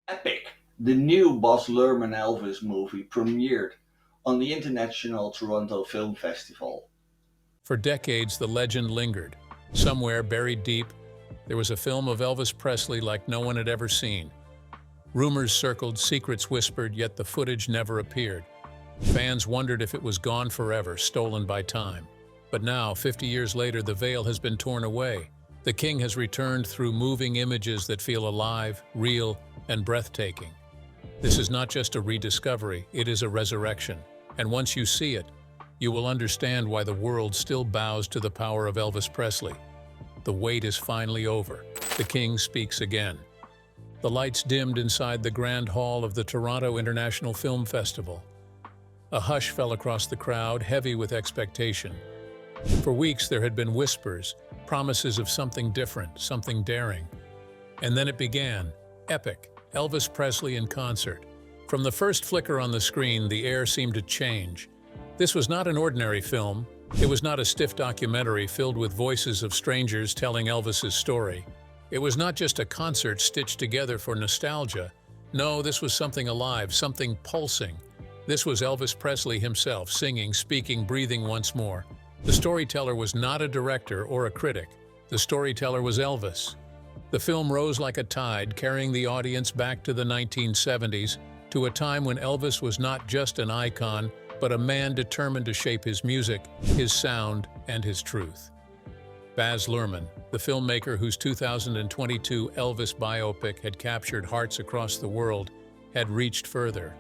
Epic, the new Baz Luhrmann Elvis movie, premiered on the International Toronto Film Festival. For decades, the legend lingered. Somewhere buried deep, there was a film of Elvis Presley like no one had ever seen. Rumors circled, secrets whispered, yet the footage never appeared. Fans wondered if it was gone forever, stolen by time. But now, 50 years later, the veil has been torn away. The king has returned through moving images that feel alive, real, and breathtaking. This is not just a rediscovery, it is a resurrection. And once you see it, you will understand why the world still bows to the power of Elvis Presley. The wait is finally over. The king speaks again. The lights dimmed inside the grand hall of the Toronto International Film Festival. A hush fell across the crowd, heavy with expectation. For weeks there had been whispers, promises of something different, something daring. And then it began. Epic. Elvis Presley in concert. From the first flicker on the screen, the air seemed to change. This was not an ordinary film. It was not a stiff documentary filled with voices of strangers telling Elvis's story. It was not just a concert stitched together for nostalgia. No, this was something alive, something pulsing. This was Elvis Presley himself, singing, speaking, breathing once more. The storyteller was not a director or a critic. The storyteller was Elvis. The film rose like a tide, carrying the audience back to the 1970s, to a time when Elvis was not just an icon, but a man determined to shape his music, his sound, and his truth. Baz Luhrmann, the filmmaker whose 2022 Elvis biopic had captured hearts across the world, had reached further.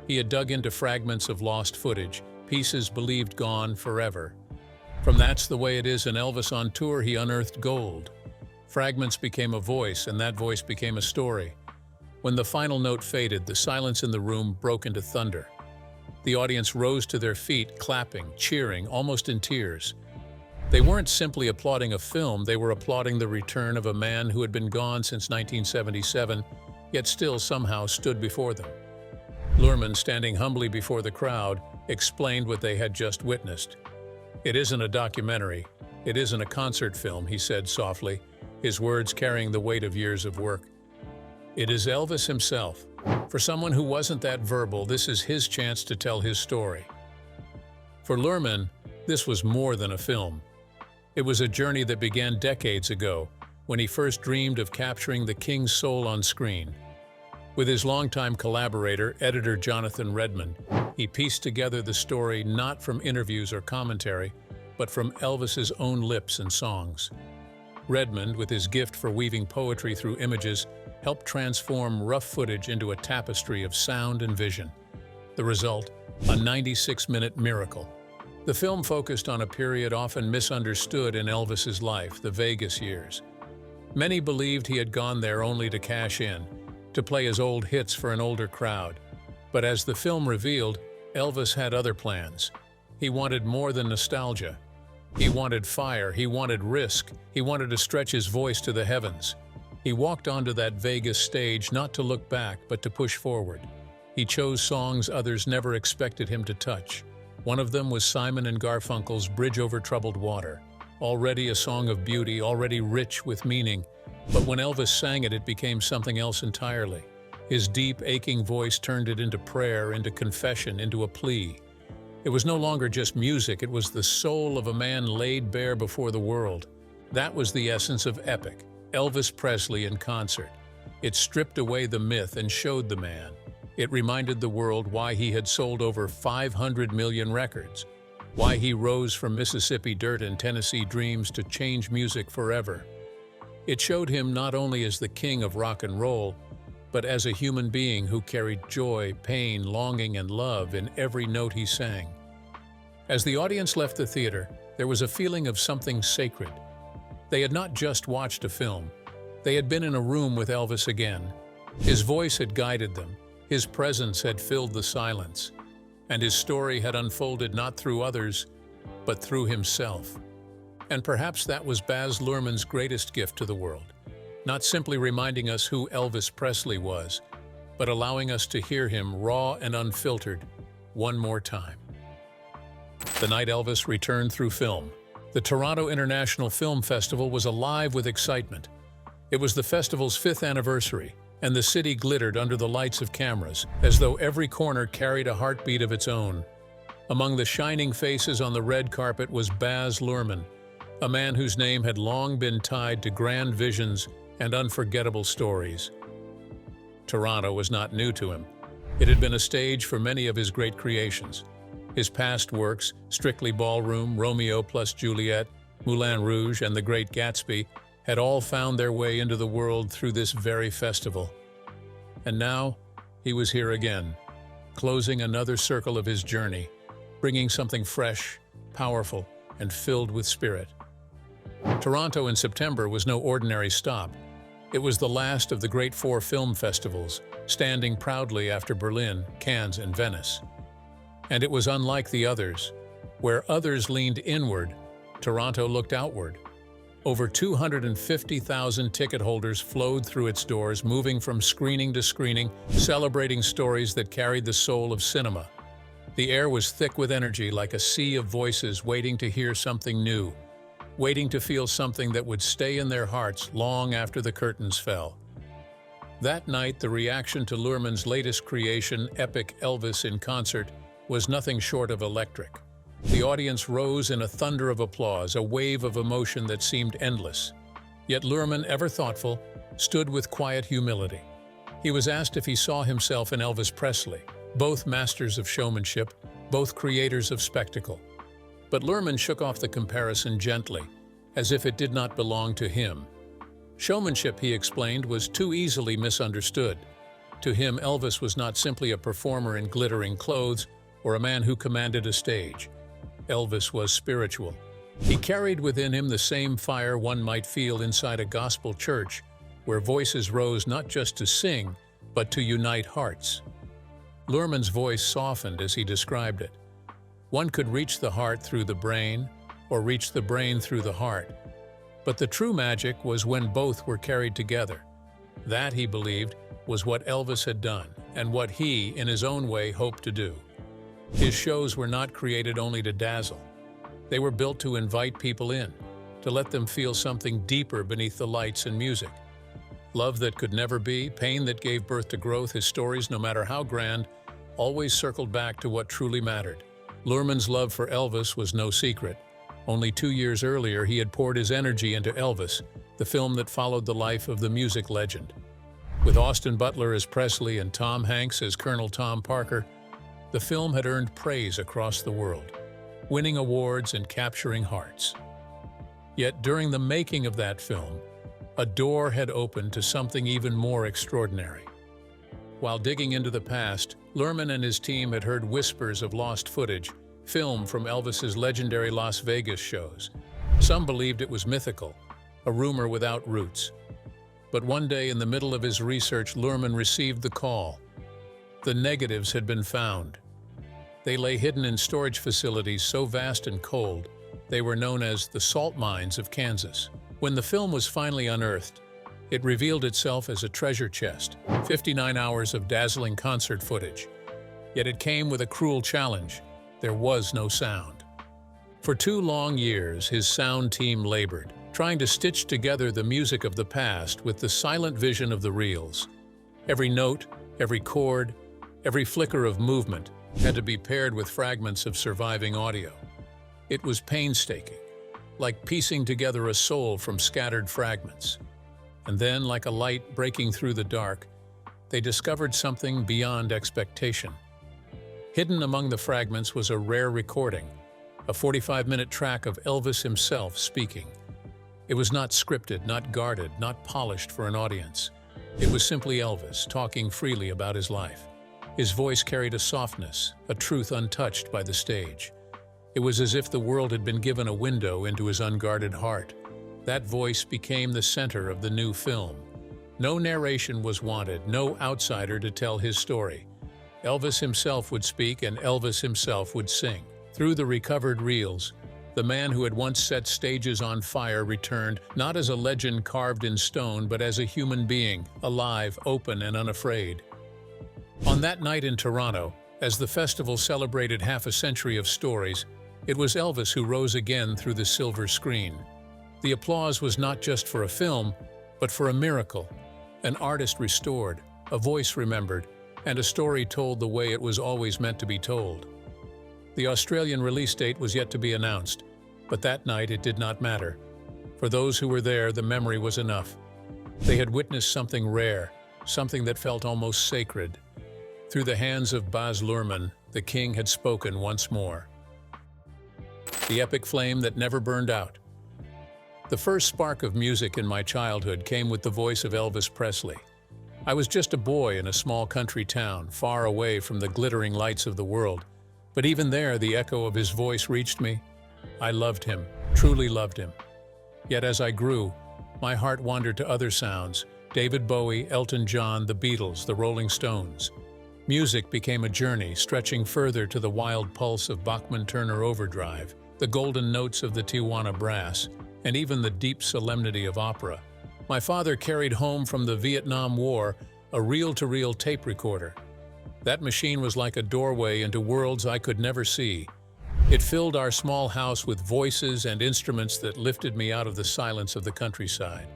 He had dug into fragments of lost footage, pieces believed gone forever. From That's the Way It Is and Elvis on Tour, he unearthed gold. Fragments became a voice, and that voice became a story. When the final note faded, the silence in the room broke into thunder. The audience rose to their feet, clapping, cheering, almost in tears. They weren't simply applauding a film, they were applauding the return of a man who had been gone since 1977, yet still somehow stood before them. Luhrmann, standing humbly before the crowd, explained what they had just witnessed. "It isn't a documentary. It isn't a concert film," he said softly, his words carrying the weight of years of work. "It is Elvis himself. For someone who wasn't that verbal, this is his chance to tell his story." For Luhrmann, this was more than a film. It was a journey that began decades ago, when he first dreamed of capturing the king's soul on screen. With his longtime collaborator, editor Jonathan Redmond, he pieced together the story not from interviews or commentary, but from Elvis's own lips and songs. Redmond, with his gift for weaving poetry through images, helped transform rough footage into a tapestry of sound and vision. The result, a 96-minute miracle. The film focused on a period often misunderstood in Elvis's life, the Vegas years. Many believed he had gone there only to cash in, to play his old hits for an older crowd. But as the film revealed, Elvis had other plans. He wanted more than nostalgia. He wanted fire, he wanted risk, he wanted to stretch his voice to the heavens. He walked onto that Vegas stage not to look back, but to push forward. He chose songs others never expected him to touch. One of them was Simon and Garfunkel's Bridge Over Troubled Water, already a song of beauty, already rich with meaning. But when Elvis sang it, it became something else entirely. His deep, aching voice turned it into prayer, into confession, into a plea. It was no longer just music, it was the soul of a man laid bare before the world. That was the essence of Epic, Elvis Presley in concert. It stripped away the myth and showed the man. It reminded the world why he had sold over 500 million records, why he rose from Mississippi dirt and Tennessee dreams to change music forever. It showed him not only as the king of rock and roll, but as a human being who carried joy, pain, longing, and love in every note he sang. As the audience left the theater, there was a feeling of something sacred. They had not just watched a film. They had been in a room with Elvis again. His voice had guided them. His presence had filled the silence. And his story had unfolded not through others, but through himself. And perhaps that was Baz Luhrmann's greatest gift to the world. Not simply reminding us who Elvis Presley was, but allowing us to hear him raw and unfiltered one more time. The night Elvis returned through film, the Toronto International Film Festival was alive with excitement. It was the festival's 5th anniversary, and the city glittered under the lights of cameras, as though every corner carried a heartbeat of its own. Among the shining faces on the red carpet was Baz Luhrmann, a man whose name had long been tied to grand visions and unforgettable stories. Toronto was not new to him. It had been a stage for many of his great creations. His past works, Strictly Ballroom, Romeo plus Juliet, Moulin Rouge, and The Great Gatsby, had all found their way into the world through this very festival. And now, he was here again, closing another circle of his journey, bringing something fresh, powerful, and filled with spirit. Toronto in September was no ordinary stop. It was the last of the great four film festivals, standing proudly after Berlin, Cannes, and Venice. And it was unlike the others. Where others leaned inward, Toronto looked outward. Over 250,000 ticket holders flowed through its doors, moving from screening to screening, celebrating stories that carried the soul of cinema. The air was thick with energy, like a sea of voices waiting to hear something new, waiting to feel something that would stay in their hearts long after the curtains fell. That night, the reaction to Luhrmann's latest creation, epic Elvis in concert, was nothing short of electric. The audience rose in a thunder of applause, a wave of emotion that seemed endless. Yet Luhrmann, ever thoughtful, stood with quiet humility. He was asked if he saw himself in Elvis Presley, both masters of showmanship, both creators of spectacle. But Luhrmann shook off the comparison gently, as if it did not belong to him. Showmanship, he explained, was too easily misunderstood. To him, Elvis was not simply a performer in glittering clothes or a man who commanded a stage. Elvis was spiritual. He carried within him the same fire one might feel inside a gospel church, where voices rose not just to sing, but to unite hearts. Luhrmann's voice softened as he described it. One could reach the heart through the brain, or reach the brain through the heart. But the true magic was when both were carried together. That, he believed, was what Elvis had done, and what he, in his own way, hoped to do. His shows were not created only to dazzle. They were built to invite people in, to let them feel something deeper beneath the lights and music. Love that could never be, pain that gave birth to growth, his stories, no matter how grand, always circled back to what truly mattered. Luhrmann's love for Elvis was no secret. Only 2 years earlier, he had poured his energy into Elvis, the film that followed the life of the music legend. With Austin Butler as Presley and Tom Hanks as Colonel Tom Parker, the film had earned praise across the world, winning awards and capturing hearts. Yet during the making of that film, a door had opened to something even more extraordinary. While digging into the past, Luhrmann and his team had heard whispers of lost footage, film from Elvis's legendary Las Vegas shows. Some believed it was mythical, a rumor without roots. But one day in the middle of his research, Luhrmann received the call. The negatives had been found. They lay hidden in storage facilities so vast and cold, they were known as the salt mines of Kansas. When the film was finally unearthed, it revealed itself as a treasure chest, 59 hours of dazzling concert footage. Yet it came with a cruel challenge. There was no sound. For 2 long years, his sound team labored, trying to stitch together the music of the past with the silent vision of the reels. Every note, every chord, every flicker of movement had to be paired with fragments of surviving audio. It was painstaking, like piecing together a soul from scattered fragments. And then, like a light breaking through the dark, they discovered something beyond expectation. Hidden among the fragments was a rare recording, a 45-minute track of Elvis himself speaking. It was not scripted, not guarded, not polished for an audience. It was simply Elvis talking freely about his life. His voice carried a softness, a truth untouched by the stage. It was as if the world had been given a window into his unguarded heart. That voice became the center of the new film. No narration was wanted, no outsider to tell his story. Elvis himself would speak and Elvis himself would sing. Through the recovered reels, the man who had once set stages on fire returned, not as a legend carved in stone, but as a human being, alive, open, and unafraid. On that night in Toronto, as the festival celebrated half a century of stories, it was Elvis who rose again through the silver screen. The applause was not just for a film, but for a miracle. An artist restored, a voice remembered, and a story told the way it was always meant to be told. The Australian release date was yet to be announced, but that night it did not matter. For those who were there, the memory was enough. They had witnessed something rare, something that felt almost sacred. Through the hands of Baz Luhrmann, the king had spoken once more. The epic flame that never burned out. The first spark of music in my childhood came with the voice of Elvis Presley. I was just a boy in a small country town, far away from the glittering lights of the world. But even there, the echo of his voice reached me. I loved him, truly loved him. Yet as I grew, my heart wandered to other sounds: David Bowie, Elton John, the Beatles, the Rolling Stones. Music became a journey, stretching further to the wild pulse of Bachman-Turner Overdrive, the golden notes of the Tijuana brass, and even the deep solemnity of opera. My father carried home from the Vietnam War a reel-to-reel tape recorder. That machine was like a doorway into worlds I could never see. It filled our small house with voices and instruments that lifted me out of the silence of the countryside.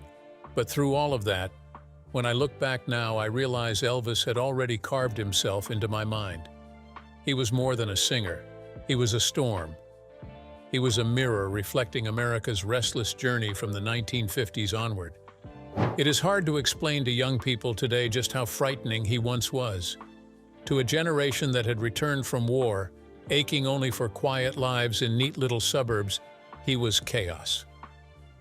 But through all of that, when I look back now, I realize Elvis had already carved himself into my mind. He was more than a singer. He was a storm. He was a mirror reflecting America's restless journey from the 1950s onward. It is hard to explain to young people today just how frightening he once was. To a generation that had returned from war, aching only for quiet lives in neat little suburbs, he was chaos.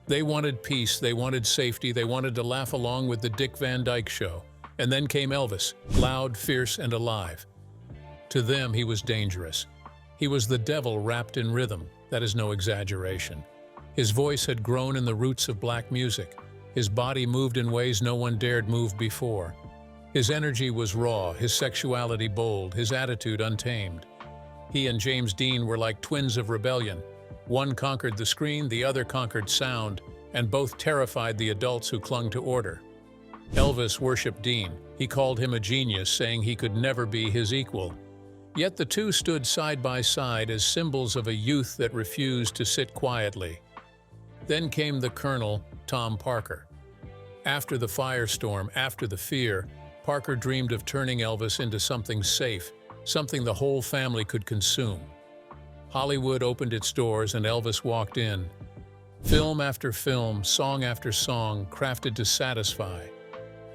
They wanted peace, they wanted safety, they wanted to laugh along with the Dick Van Dyke Show. And then came Elvis, loud, fierce, and alive. To them, he was dangerous. He was the devil wrapped in rhythm. That is no exaggeration. His voice had grown in the roots of black music. His body moved in ways no one dared move before. His energy was raw, his sexuality bold, his attitude untamed. He and James Dean were like twins of rebellion. One conquered the screen, the other conquered sound, and both terrified the adults who clung to order. Elvis worshipped Dean. He called him a genius, saying he could never be his equal. Yet the two stood side by side as symbols of a youth that refused to sit quietly. Then came the Colonel, Tom Parker. After the firestorm, after the fear, Parker dreamed of turning Elvis into something safe, something the whole family could consume. Hollywood opened its doors and Elvis walked in. Film after film, song after song, crafted to satisfy.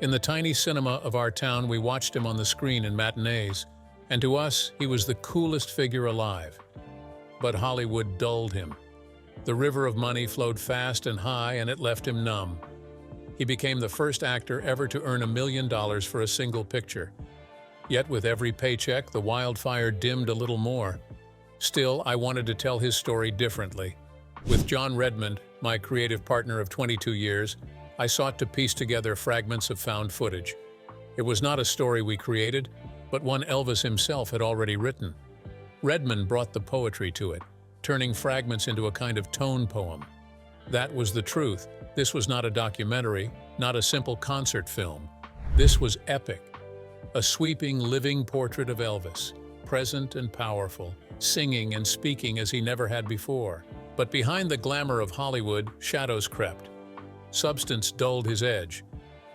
In the tiny cinema of our town, we watched him on the screen in matinees, and to us, he was the coolest figure alive. But Hollywood dulled him. The river of money flowed fast and high, and it left him numb. He became the first actor ever to earn $1 million for a single picture. Yet with every paycheck, the wildfire dimmed a little more. Still, I wanted to tell his story differently. With John Redmond, my creative partner of 22 years, I sought to piece together fragments of found footage. It was not a story we created, but one Elvis himself had already written. Redmond brought the poetry to it, turning fragments into a kind of tone poem. That was the truth. This was not a documentary, not a simple concert film. This was epic. A sweeping, living portrait of Elvis, present and powerful, singing and speaking as he never had before. But behind the glamour of Hollywood, shadows crept. Substance dulled his edge.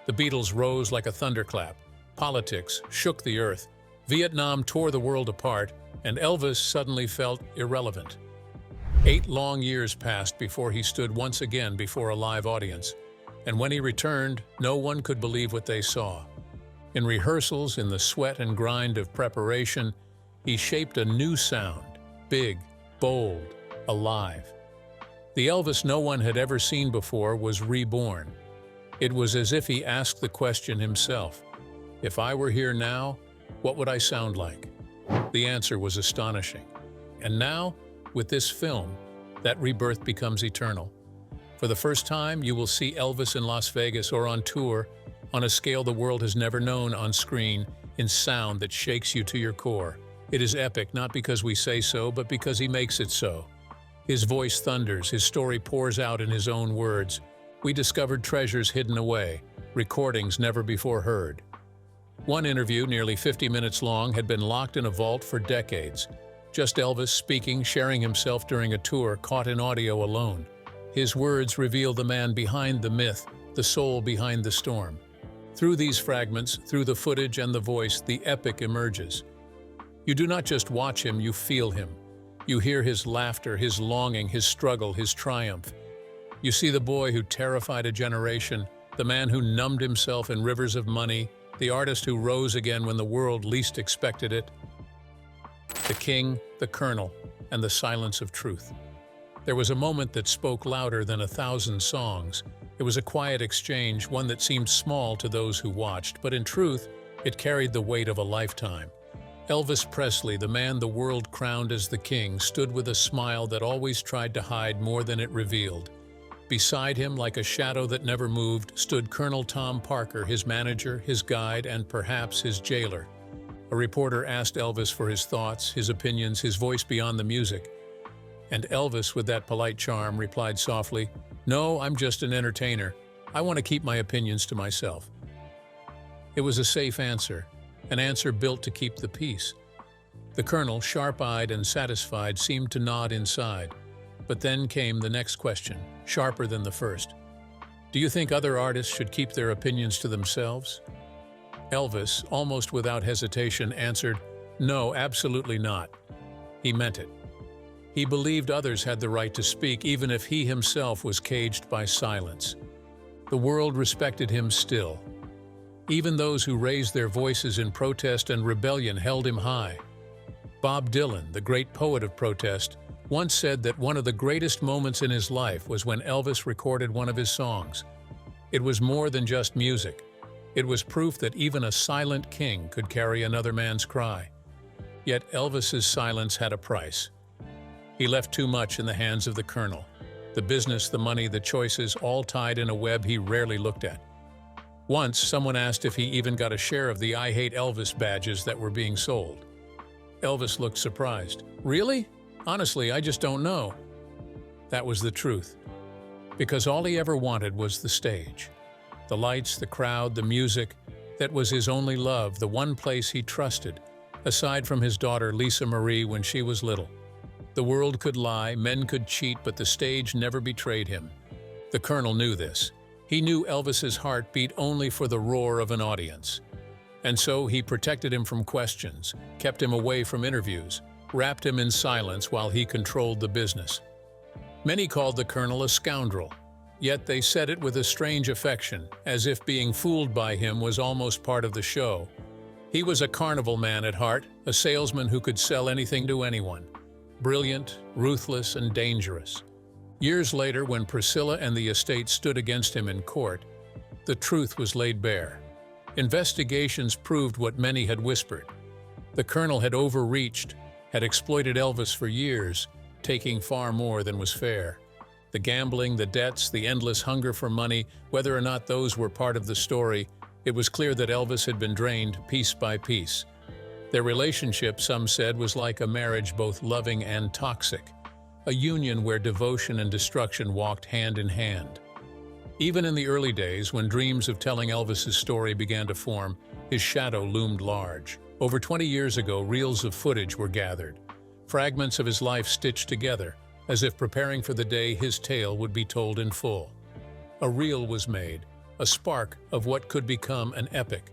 The Beatles rose like a thunderclap. Politics shook the earth. Vietnam tore the world apart, and Elvis suddenly felt irrelevant. 8 long years passed before he stood once again before a live audience. And when he returned, no one could believe what they saw. In rehearsals, in the sweat and grind of preparation, he shaped a new sound, big, bold, alive. The Elvis no one had ever seen before was reborn. It was as if he asked the question himself, if I were here now, what would I sound like? The answer was astonishing. And now, with this film, that rebirth becomes eternal. For the first time, you will see Elvis in Las Vegas or on tour, on a scale the world has never known, on screen, in sound that shakes you to your core. It is epic, not because we say so, but because he makes it so. His voice thunders, his story pours out in his own words. We discovered treasures hidden away, recordings never before heard. One interview, nearly 50 minutes long, had been locked in a vault for decades. Just Elvis speaking, sharing himself during a tour, caught in audio alone. His words reveal the man behind the myth, the soul behind the storm. Through these fragments, through the footage and the voice, the epic emerges. You do not just watch him, you feel him. You hear his laughter, his longing, his struggle, his triumph. You see the boy who terrified a generation, the man who numbed himself in rivers of money, the artist who rose again when the world least expected it. The king, the colonel, and the silence of truth. There was a moment that spoke louder than 1,000 songs. It was a quiet exchange, one that seemed small to those who watched, but in truth, it carried the weight of a lifetime. Elvis Presley, the man the world crowned as the king, stood with a smile that always tried to hide more than it revealed. Beside him, like a shadow that never moved, stood Colonel Tom Parker, his manager, his guide, and perhaps his jailer. A reporter asked Elvis for his thoughts, his opinions, his voice beyond the music. And Elvis, with that polite charm, replied softly, "No, I'm just an entertainer. I want to keep my opinions to myself." It was a safe answer, an answer built to keep the peace. The colonel, sharp-eyed and satisfied, seemed to nod inside. But then came the next question, sharper than the first. "Do you think other artists should keep their opinions to themselves?" Elvis, almost without hesitation, answered, "No, absolutely not." He meant it. He believed others had the right to speak, even if he himself was caged by silence. The world respected him still. Even those who raised their voices in protest and rebellion held him high. Bob Dylan, the great poet of protest, once said that one of the greatest moments in his life was when Elvis recorded one of his songs. It was more than just music. It was proof that even a silent king could carry another man's cry. Yet Elvis's silence had a price. He left too much in the hands of the colonel. The business, the money, the choices, all tied in a web he rarely looked at. Once, someone asked if he even got a share of the "I Hate Elvis" badges that were being sold. Elvis looked surprised. "Really? Honestly, I just don't know." That was the truth. Because all he ever wanted was the stage. The lights, the crowd, the music. That was his only love, the one place he trusted, aside from his daughter Lisa Marie when she was little. The world could lie, men could cheat, but the stage never betrayed him. The colonel knew this. He knew Elvis's heart beat only for the roar of an audience. And so he protected him from questions, kept him away from interviews, wrapped him in silence while he controlled the business. Many called the colonel a scoundrel, yet they said it with a strange affection, as if being fooled by him was almost part of the show. He was a carnival man at heart, a salesman who could sell anything to anyone. Brilliant, ruthless, and dangerous. Years later, when Priscilla and the estate stood against him in court, the truth was laid bare. Investigations proved what many had whispered. The colonel had overreached, had exploited Elvis for years, taking far more than was fair. The gambling, the debts, the endless hunger for money, whether or not those were part of the story, it was clear that Elvis had been drained piece by piece. Their relationship, some said, was like a marriage both loving and toxic, a union where devotion and destruction walked hand in hand. Even in the early days, when dreams of telling Elvis's story began to form, his shadow loomed large. Over 20 years ago, reels of footage were gathered, fragments of his life stitched together, as if preparing for the day his tale would be told in full. A reel was made, a spark of what could become an epic.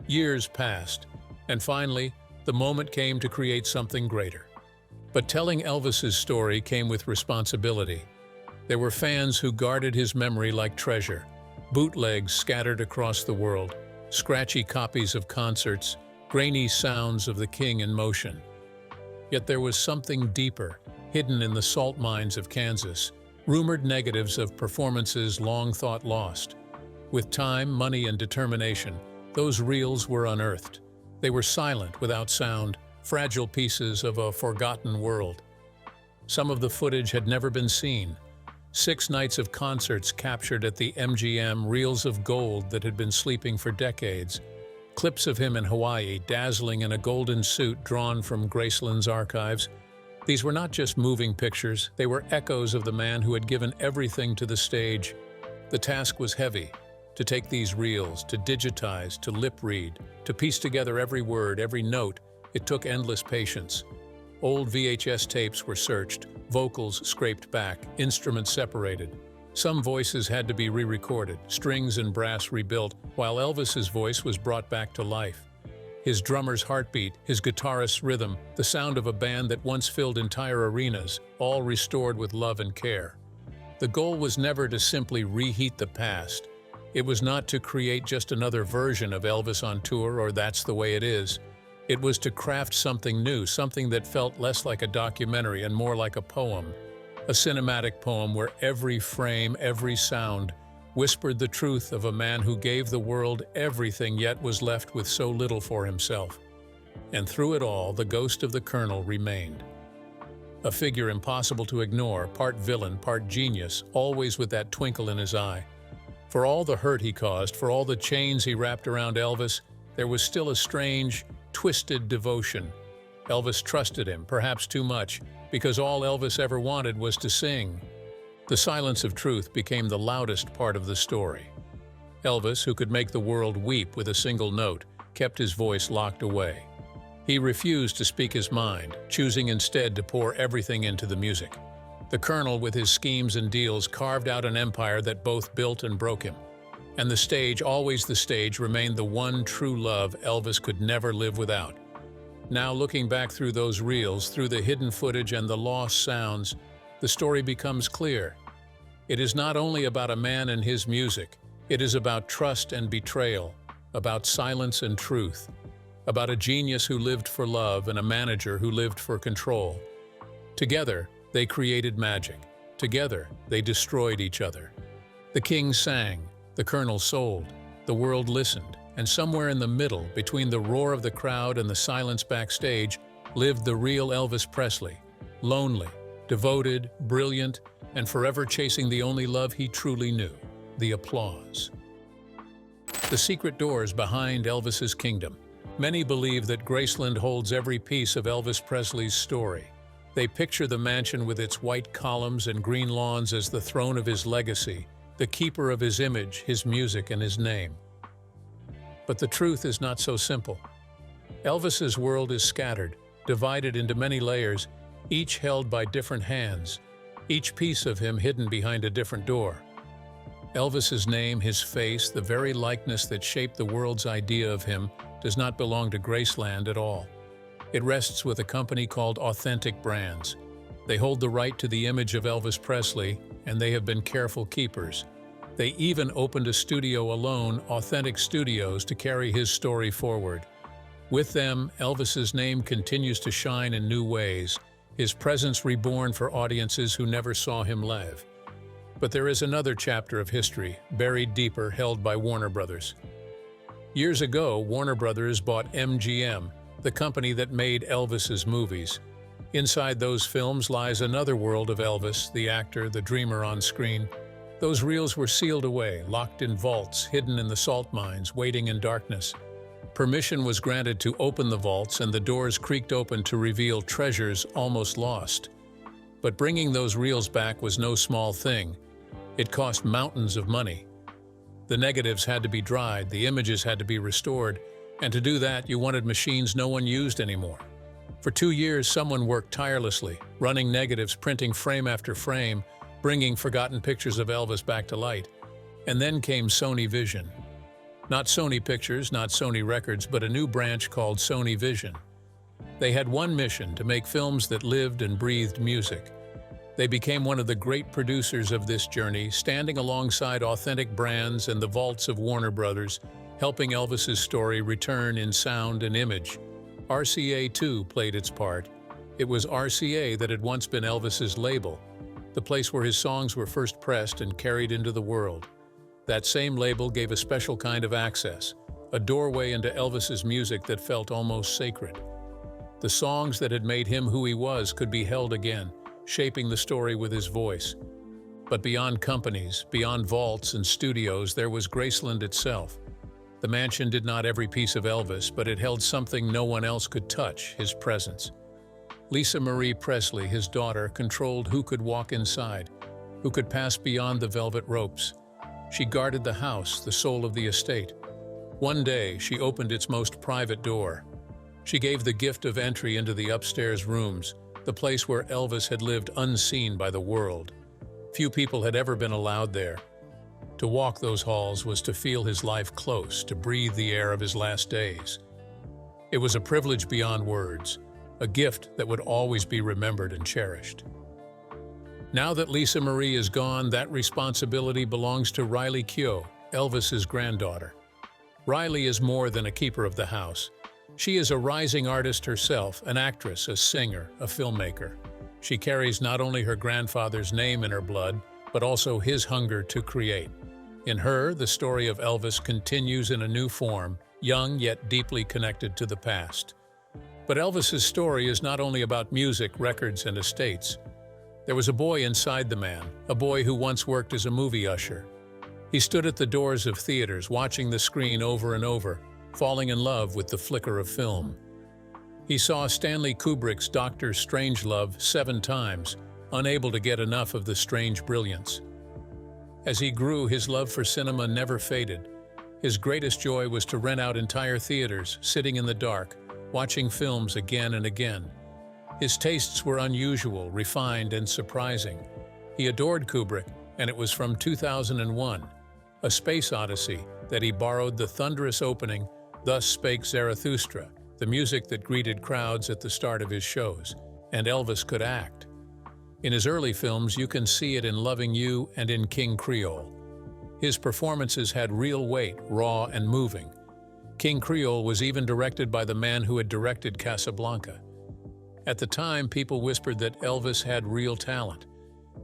Years passed, and finally, the moment came to create something greater. But telling Elvis's story came with responsibility. There were fans who guarded his memory like treasure, bootlegs scattered across the world, scratchy copies of concerts, grainy sounds of the king in motion. Yet there was something deeper, hidden in the salt mines of Kansas, rumored negatives of performances long thought lost. With time, money, and determination, those reels were unearthed. They were silent, without sound, fragile pieces of a forgotten world. Some of the footage had never been seen. 6 nights of concerts captured at the MGM, reels of gold that had been sleeping for decades. Clips of him in Hawaii, dazzling in a golden suit drawn from Graceland's archives. These were not just moving pictures, they were echoes of the man who had given everything to the stage. The task was heavy. To take these reels, to digitize, to lip-read, to piece together every word, every note, it took endless patience. Old VHS tapes were searched, vocals scraped back, instruments separated. Some voices had to be re-recorded, strings and brass rebuilt, while Elvis's voice was brought back to life. His drummer's heartbeat, his guitarist's rhythm, the sound of a band that once filled entire arenas, all restored with love and care. The goal was never to simply reheat the past. It was not to create just another version of Elvis on tour or That's the Way It Is. It was to craft something new, something that felt less like a documentary and more like a poem. A cinematic poem where every frame, every sound, whispered the truth of a man who gave the world everything yet was left with so little for himself. And through it all, the ghost of the Colonel remained. A figure impossible to ignore, part villain, part genius, always with that twinkle in his eye. For all the hurt he caused, for all the chains he wrapped around Elvis, there was still a strange, twisted devotion. Elvis trusted him, perhaps too much, because all Elvis ever wanted was to sing. The silence of truth became the loudest part of the story. Elvis, who could make the world weep with a single note, kept his voice locked away. He refused to speak his mind, choosing instead to pour everything into the music. The Colonel, with his schemes and deals, carved out an empire that both built and broke him. And the stage, always the stage, remained the one true love Elvis could never live without. Now, looking back through those reels, through the hidden footage and the lost sounds, the story becomes clear. It is not only about a man and his music, it is about trust and betrayal, about silence and truth, about a genius who lived for love and a manager who lived for control. Together, they created magic. Together, they destroyed each other. The king sang, the Colonel sold, the world listened, and somewhere in the middle, between the roar of the crowd and the silence backstage, lived the real Elvis Presley, lonely, devoted, brilliant, and forever chasing the only love he truly knew, the applause. The secret doors behind Elvis's kingdom. Many believe that Graceland holds every piece of Elvis Presley's story. They picture the mansion with its white columns and green lawns as the throne of his legacy, the keeper of his image, his music, and his name. But the truth is not so simple. Elvis's world is scattered, divided into many layers, each held by different hands, each piece of him hidden behind a different door. Elvis's name, his face, the very likeness that shaped the world's idea of him, does not belong to Graceland at all. It rests with a company called Authentic Brands. They hold the right to the image of Elvis Presley, and they have been careful keepers. They even opened a studio alone, Authentic Studios, to carry his story forward. With them, Elvis's name continues to shine in new ways, his presence reborn for audiences who never saw him live. But there is another chapter of history, buried deeper, held by Warner Brothers. Years ago, Warner Brothers bought MGM, the company that made Elvis's movies. Inside those films lies another world of Elvis, the actor, the dreamer on screen. Those reels were sealed away, locked in vaults, hidden in the salt mines, waiting in darkness. Permission was granted to open the vaults, and the doors creaked open to reveal treasures almost lost. But bringing those reels back was no small thing. It cost mountains of money. The negatives had to be dried, the images had to be restored, and to do that, you wanted machines no one used anymore. For 2 years, someone worked tirelessly, running negatives, printing frame after frame, bringing forgotten pictures of Elvis back to light. And then came Sony Vision. Not Sony Pictures, not Sony Records, but a new branch called Sony Vision. They had one mission: to make films that lived and breathed music. They became one of the great producers of this journey, standing alongside Authentic Brands and the vaults of Warner Brothers, helping Elvis's story return in sound and image. RCA, too, played its part. It was RCA that had once been Elvis's label, the place where his songs were first pressed and carried into the world. That same label gave a special kind of access, a doorway into Elvis's music that felt almost sacred. The songs that had made him who he was could be held again, shaping the story with his voice. But beyond companies, beyond vaults and studios, there was Graceland itself. The mansion did not every piece of Elvis, but it held something no one else could touch: his presence. Lisa Marie Presley, his daughter, controlled who could walk inside, who could pass beyond the velvet ropes. She guarded the house, the soul of the estate. One day, she opened its most private door. She gave the gift of entry into the upstairs rooms, the place where Elvis had lived unseen by the world. Few people had ever been allowed there. To walk those halls was to feel his life close, to breathe the air of his last days. It was a privilege beyond words, a gift that would always be remembered and cherished. Now that Lisa Marie is gone, that responsibility belongs to Riley Keough, Elvis's granddaughter. Riley is more than a keeper of the house. She is a rising artist herself, an actress, a singer, a filmmaker. She carries not only her grandfather's name in her blood, but also his hunger to create. In her, the story of Elvis continues in a new form, young yet deeply connected to the past. But Elvis's story is not only about music, records, and estates. There was a boy inside the man, a boy who once worked as a movie usher. He stood at the doors of theaters, watching the screen over and over, falling in love with the flicker of film. He saw Stanley Kubrick's Dr. Strangelove 7 times, unable to get enough of the strange brilliance. As he grew, his love for cinema never faded. His greatest joy was to rent out entire theaters, sitting in the dark, watching films again and again. His tastes were unusual, refined, and surprising. He adored Kubrick, and it was from 2001, A Space Odyssey, that he borrowed the thunderous opening, Thus Spake Zarathustra, the music that greeted crowds at the start of his shows, and Elvis could act. In his early films, you can see it in Loving You and in King Creole. His performances had real weight, raw and moving. King Creole was even directed by the man who had directed Casablanca. At the time, people whispered that Elvis had real talent,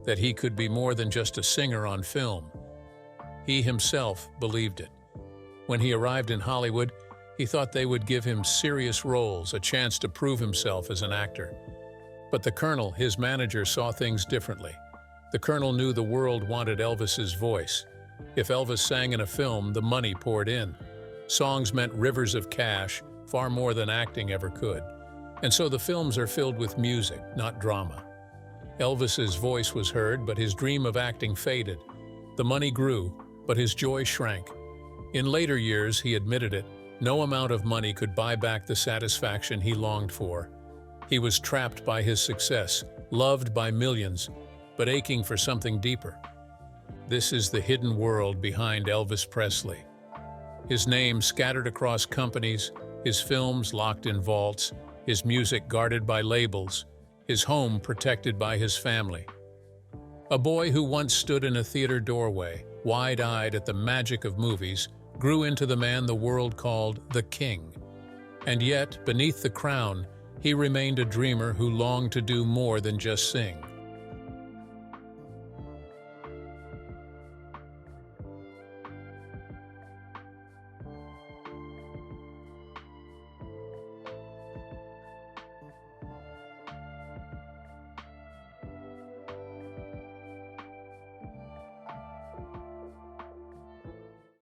that he could be more than just a singer on film. He himself believed it. When he arrived in Hollywood, he thought they would give him serious roles, a chance to prove himself as an actor. But the Colonel, his manager, saw things differently. The Colonel knew the world wanted Elvis's voice. If Elvis sang in a film, the money poured in. Songs meant rivers of cash, far more than acting ever could. And so the films are filled with music, not drama. Elvis's voice was heard, but his dream of acting faded. The money grew, but his joy shrank. In later years, he admitted it, no amount of money could buy back the satisfaction he longed for. He was trapped by his success, loved by millions, but aching for something deeper. This is the hidden world behind Elvis Presley. His name scattered across companies, his films locked in vaults, his music guarded by labels, his home protected by his family. A boy who once stood in a theater doorway, wide-eyed at the magic of movies, grew into the man the world called the King. And yet, beneath the crown, he remained a dreamer who longed to do more than just sing.